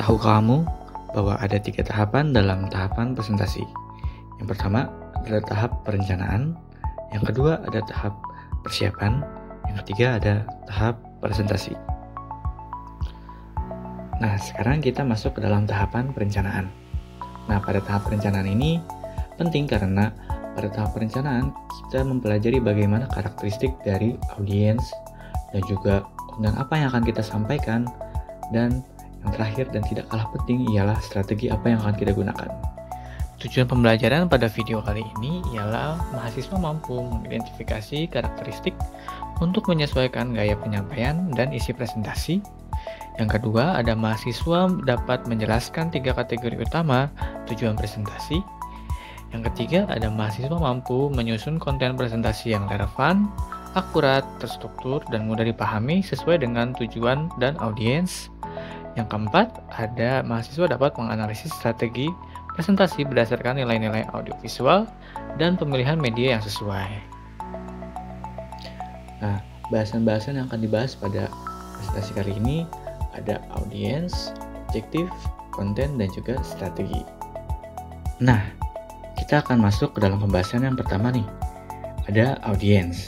Tahukah kamu bahwa ada 3 tahapan dalam tahapan presentasi? Yang pertama adalah tahap perencanaan, yang kedua ada tahap persiapan, yang ketiga ada tahap presentasi. Nah, sekarang kita masuk ke dalam tahapan perencanaan. Nah, pada tahap perencanaan ini penting karena pada tahap perencanaan kita mempelajari bagaimana karakteristik dari audiens dan juga konten apa yang akan kita sampaikan, dan yang terakhir dan tidak kalah penting ialah strategi apa yang akan kita gunakan. Tujuan pembelajaran pada video kali ini ialah mahasiswa mampu mengidentifikasi karakteristik untuk menyesuaikan gaya penyampaian dan isi presentasi. Yang kedua, ada mahasiswa dapat menjelaskan 3 kategori utama tujuan presentasi. Yang ketiga, ada mahasiswa mampu menyusun konten presentasi yang relevan, akurat, terstruktur, dan mudah dipahami sesuai dengan tujuan dan audiens. Yang keempat, ada mahasiswa dapat menganalisis strategi presentasi berdasarkan nilai-nilai audiovisual dan pemilihan media yang sesuai. Nah, bahasan-bahasan yang akan dibahas pada presentasi kali ini ada audiens, objektif, konten, dan juga strategi. Nah, kita akan masuk ke dalam pembahasan yang pertama nih. Ada audiens.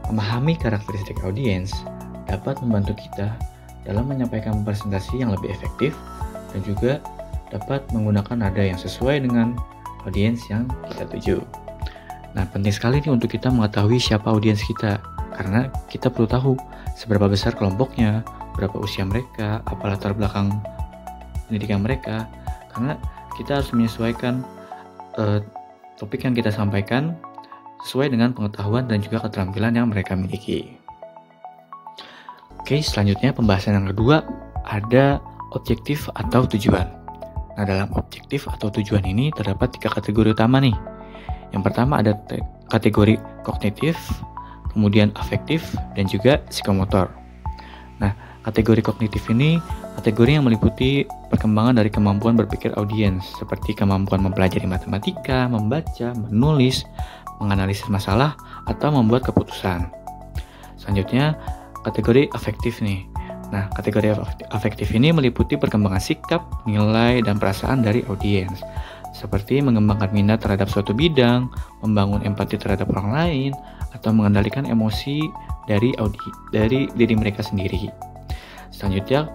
Memahami karakteristik audiens dapat membantu kita dalam menyampaikan presentasi yang lebih efektif dan juga dapat menggunakan nada yang sesuai dengan audiens yang kita tuju. Nah, penting sekali nih untuk kita mengetahui siapa audiens kita, karena kita perlu tahu seberapa besar kelompoknya, berapa usia mereka, apa latar belakang pendidikan mereka, karena kita harus menyesuaikan topik yang kita sampaikan sesuai dengan pengetahuan dan juga keterampilan yang mereka miliki. Oke, selanjutnya pembahasan yang kedua ada objektif atau tujuan. Nah, dalam objektif atau tujuan ini terdapat 3 kategori utama nih. Yang pertama ada kategori kognitif, kemudian afektif, dan juga psikomotor. Nah, kategori kognitif ini kategori yang meliputi perkembangan dari kemampuan berpikir audiens, seperti kemampuan mempelajari matematika, membaca, menulis, menganalisis masalah, atau membuat keputusan. Selanjutnya, kategori afektif nih. Nah, kategori afektif ini meliputi perkembangan sikap, nilai, dan perasaan dari audiens, seperti mengembangkan minat terhadap suatu bidang, membangun empati terhadap orang lain, atau mengendalikan emosi dari diri mereka sendiri. Selanjutnya,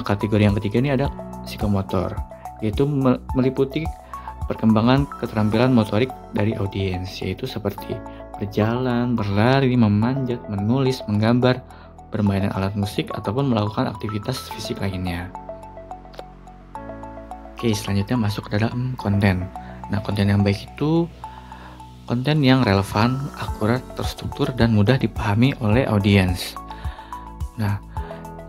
kategori yang ketiga ini ada psikomotor, yaitu meliputi perkembangan keterampilan motorik dari audiens, yaitu seperti berjalan, berlari, memanjat, menulis, menggambar, bermain alat musik, ataupun melakukan aktivitas fisik lainnya. Oke, selanjutnya masuk ke dalam konten. Nah, konten yang baik itu konten yang relevan, akurat, terstruktur, dan mudah dipahami oleh audiens. Nah,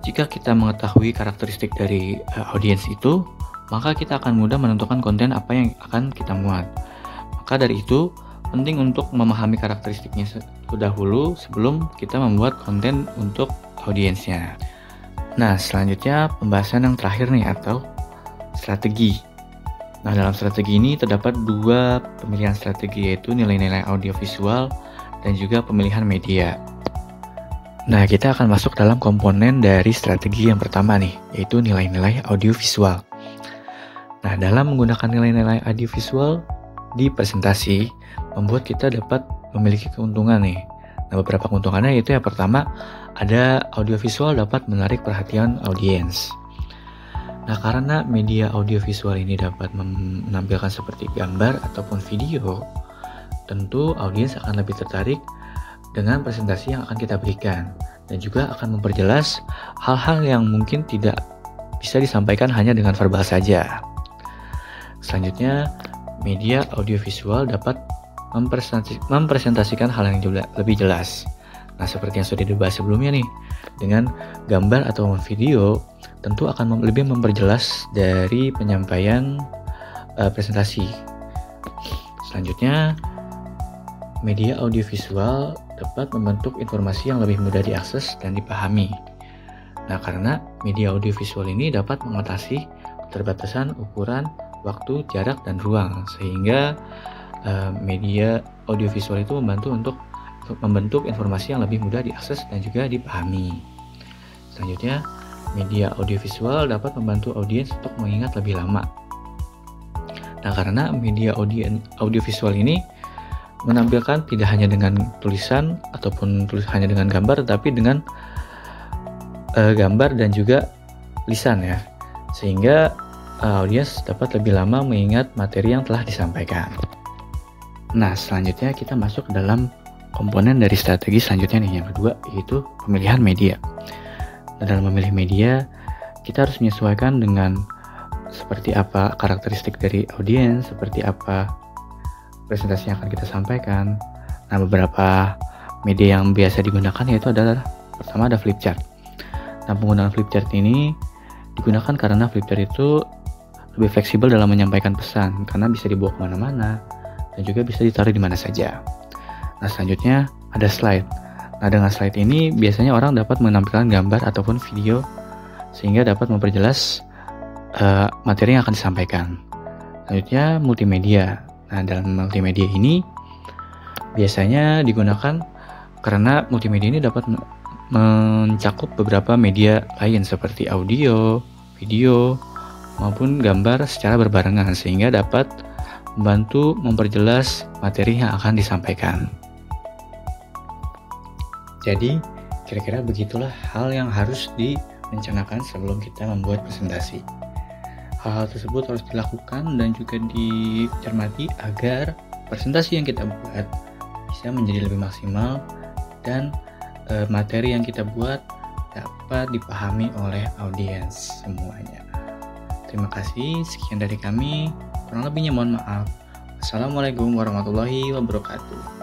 jika kita mengetahui karakteristik dari audiens itu, maka kita akan mudah menentukan konten apa yang akan kita muat. Maka dari itu, penting untuk memahami karakteristiknya dahulu sebelum kita membuat konten untuk audiensnya. Nah, selanjutnya pembahasan yang terakhir nih, atau strategi. Nah, dalam strategi ini terdapat 2 pemilihan strategi, yaitu nilai-nilai audiovisual dan juga pemilihan media. Nah, kita akan masuk dalam komponen dari strategi yang pertama nih, yaitu nilai-nilai audiovisual. Nah, dalam menggunakan nilai-nilai audiovisual di presentasi, membuat kita dapat memiliki keuntungan nih. Nah, beberapa keuntungannya yaitu yang pertama, ada audiovisual dapat menarik perhatian audiens. Nah, karena media audiovisual ini dapat menampilkan seperti gambar ataupun video, tentu audiens akan lebih tertarik dengan presentasi yang akan kita berikan, dan juga akan memperjelas hal-hal yang mungkin tidak bisa disampaikan hanya dengan verbal saja. Selanjutnya, media audiovisual dapat mempresentasikan hal yang lebih jelas. Nah, seperti yang sudah dibahas sebelumnya nih, dengan gambar atau video tentu akan lebih memperjelas dari penyampaian presentasi. Selanjutnya, media audiovisual dapat membentuk informasi yang lebih mudah diakses dan dipahami. Nah, karena media audiovisual ini dapat mengatasi keterbatasan ukuran, waktu, jarak, dan ruang, sehingga media audiovisual itu membantu untuk membentuk informasi yang lebih mudah diakses dan juga dipahami. Selanjutnya, Media audiovisual dapat membantu audiens untuk mengingat lebih lama. Nah, karena media audiovisual ini menampilkan tidak hanya dengan tulisan ataupun hanya dengan gambar, tetapi dengan gambar dan juga lisan ya, sehingga audiens dapat lebih lama mengingat materi yang telah disampaikan. Nah, selanjutnya kita masuk ke dalam komponen dari strategi selanjutnya nih, yang kedua, yaitu pemilihan media. Nah, dalam memilih media, kita harus menyesuaikan dengan seperti apa karakteristik dari audiens, seperti apa presentasi yang akan kita sampaikan. Nah, beberapa media yang biasa digunakan yaitu adalah, pertama ada flip chart. Nah, penggunaan flip chart ini digunakan karena flip chart itu lebih fleksibel dalam menyampaikan pesan, karena bisa dibawa kemana-mana dan juga bisa ditaruh di mana saja. Nah, selanjutnya ada slide. Nah, dengan slide ini biasanya orang dapat menampilkan gambar ataupun video sehingga dapat memperjelas materi yang akan disampaikan. Selanjutnya multimedia. Nah, dalam multimedia ini biasanya digunakan karena multimedia ini dapat mencakup beberapa media lain seperti audio, video, maupun gambar secara berbarengan sehingga dapat membantu memperjelas materi yang akan disampaikan. Jadi, kira-kira begitulah hal yang harus direncanakan sebelum kita membuat presentasi. Hal-hal tersebut harus dilakukan dan juga dicermati agar presentasi yang kita buat bisa menjadi lebih maksimal dan materi yang kita buat dapat dipahami oleh audiens semuanya. Terima kasih, sekian dari kami. Kurang lebihnya mohon maaf. Assalamualaikum warahmatullahi wabarakatuh.